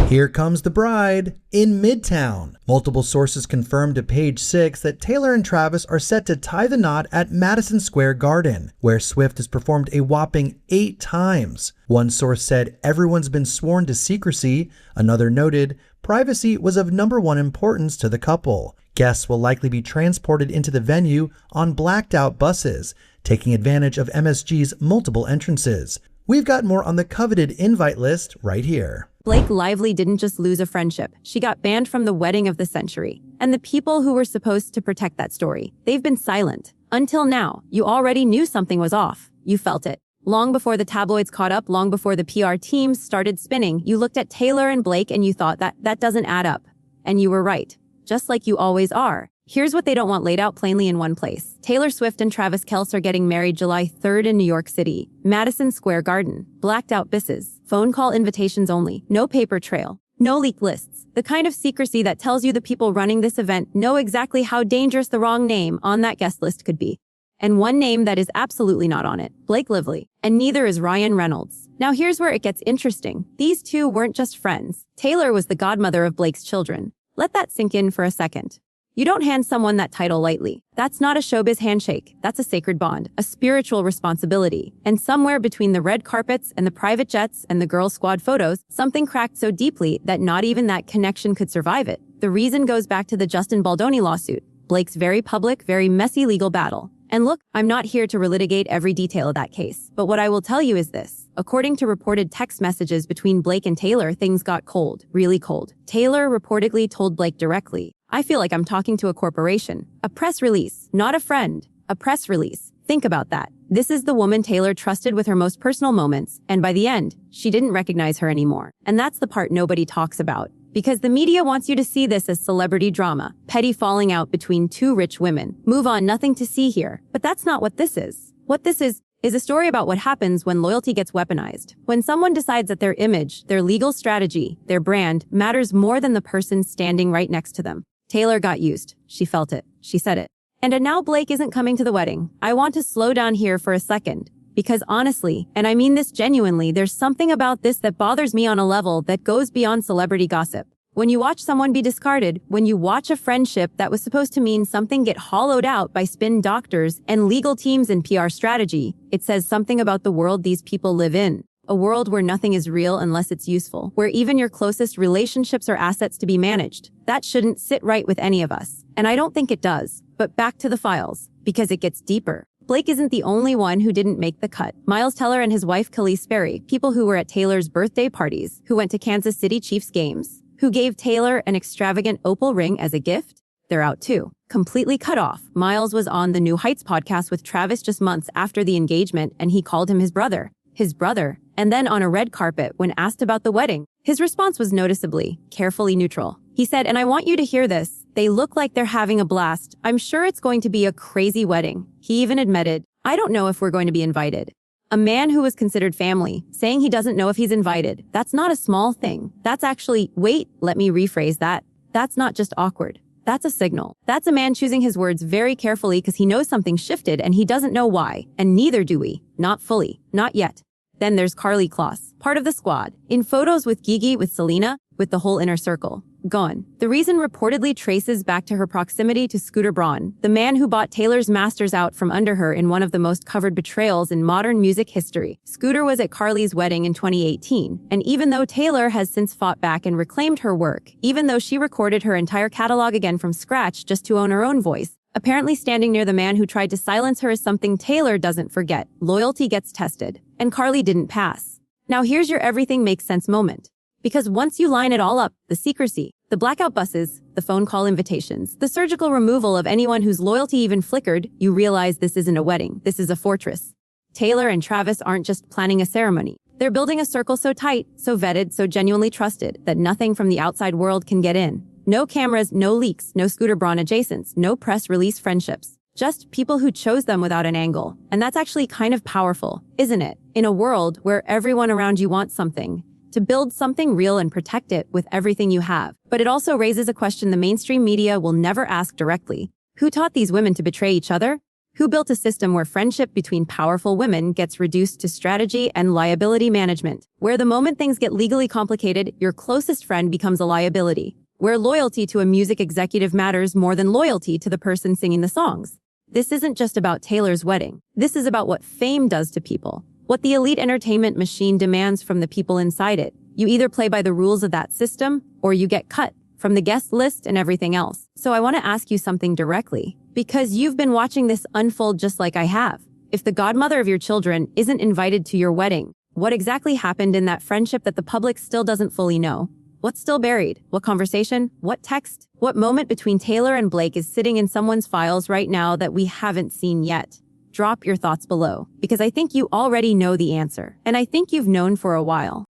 Here comes the bride in Midtown. Multiple sources confirmed to Page 6 that Taylor and Travis are set to tie the knot at Madison Square Garden, where Swift has performed a whopping 8 times. One source said everyone's been sworn to secrecy. Another noted privacy was of #1 importance to the couple. Guests will likely be transported into the venue on blacked out buses, taking advantage of MSG's multiple entrances. We've got more on the coveted invite list right here. Blake Lively didn't just lose a friendship. She got banned from the wedding of the century. And the people who were supposed to protect that story, they've been silent. Until now, you already knew something was off. You felt it. Long before the tabloids caught up, long before the PR teams started spinning, you looked at Taylor and Blake and you thought that doesn't add up. And you were right. Just like you always are. Here's what they don't want laid out plainly in one place. Taylor Swift and Travis Kelce are getting married July 3rd in New York City. Madison Square Garden. Blacked out buses. Phone call invitations only. No paper trail. No leak lists. The kind of secrecy that tells you the people running this event know exactly how dangerous the wrong name on that guest list could be. And one name that is absolutely not on it. Blake Lively. And neither is Reynolds. Now here's where it gets interesting. These two weren't just friends. Taylor was the godmother of Blake's children. Let that sink in for a second. You don't hand someone that title lightly. That's not a showbiz handshake. That's a sacred bond, a spiritual responsibility. And somewhere between the red carpets and the private jets and the girl squad photos, something cracked so deeply that not even that connection could survive it. The reason goes back to the Justin Baldoni lawsuit, Blake's very public, very messy legal battle. And look, I'm not here to relitigate every detail of that case, but what I will tell you is this. According to reported text messages between Blake and Taylor, things got cold, really cold. Taylor reportedly told Blake directly, "I feel like I'm talking to a corporation." A press release, not a friend. A press release. Think about that. This is the woman Taylor trusted with her most personal moments, and by the end, she didn't recognize her anymore. And that's the part nobody talks about. Because the media wants you to see this as celebrity drama, petty falling out between two rich women. Move on, nothing to see here. But that's not what this is. What this is a story about what happens when loyalty gets weaponized. When someone decides that their image, their legal strategy, their brand matters more than the person standing right next to them. Taylor got used. She felt it. She said it. And now Blake isn't coming to the wedding. I want to slow down here for a second. Because honestly, and I mean this genuinely, there's something about this that bothers me on a level that goes beyond celebrity gossip. When you watch someone be discarded, when you watch a friendship that was supposed to mean something get hollowed out by spin doctors and legal teams and PR strategy, it says something about the world these people live in. A world where nothing is real unless it's useful, where even your closest relationships are assets to be managed. That shouldn't sit right with any of us. And I don't think it does. But back to the files, because it gets deeper. Blake isn't the only one who didn't make the cut. Miles Teller and his wife Keleigh Sperry, people who were at Taylor's birthday parties, who went to Kansas City Chiefs games, who gave Taylor an extravagant opal ring as a gift, they're out too. Completely cut off. Miles was on the New Heights podcast with Travis just months after the engagement, and he called him his brother. His brother. And then on a red carpet, when asked about the wedding, his response was noticeably, carefully neutral. He said, and I want you to hear this, they look like they're having a blast. I'm sure it's going to be a crazy wedding. He even admitted, I don't know if we're going to be invited. A man who was considered family, saying he doesn't know if he's invited. That's not a small thing. That's actually, wait, let me rephrase that. That's not just awkward. That's a signal. That's a man choosing his words very carefully because he knows something shifted and he doesn't know why. And neither do we. Not fully. Not yet. Then there's Karlie Kloss, part of the squad. In photos with Gigi, with Selena, with the whole inner circle. Gone. The reason reportedly traces back to her proximity to Scooter Braun, the man who bought Taylor's masters out from under her in one of the most covered betrayals in modern music history. Scooter was at Karlie's wedding in 2018, and even though Taylor has since fought back and reclaimed her work, even though she recorded her entire catalog again from scratch just to own her own voice, apparently standing near the man who tried to silence her is something Taylor doesn't forget. Loyalty gets tested, and Karlie didn't pass. Now here's your everything makes sense moment. Because once you line it all up, the secrecy, the blackout buses, the phone call invitations, the surgical removal of anyone whose loyalty even flickered, you realize this isn't a wedding, this is a fortress. Taylor and Travis aren't just planning a ceremony. They're building a circle so tight, so vetted, so genuinely trusted, that nothing from the outside world can get in. No cameras, no leaks, no Scooter Braun adjacents, no press release friendships. Just people who chose them without an angle. And that's actually kind of powerful, isn't it? In a world where everyone around you wants something, to build something real and protect it with everything you have. But it also raises a question the mainstream media will never ask directly. Who taught these women to betray each other? Who built a system where friendship between powerful women gets reduced to strategy and liability management? Where the moment things get legally complicated, your closest friend becomes a liability. Where loyalty to a music executive matters more than loyalty to the person singing the songs. This isn't just about Taylor's wedding. This is about what fame does to people. What the elite entertainment machine demands from the people inside it. You either play by the rules of that system, or you get cut from the guest list and everything else. So I want to ask you something directly, because you've been watching this unfold just like I have. If the godmother of your children isn't invited to your wedding, what exactly happened in that friendship that the public still doesn't fully know? What's still buried? What conversation? What text? What moment between Taylor and Blake is sitting in someone's files right now that we haven't seen yet? Drop your thoughts below, because I think you already know the answer, and I think you've known for a while.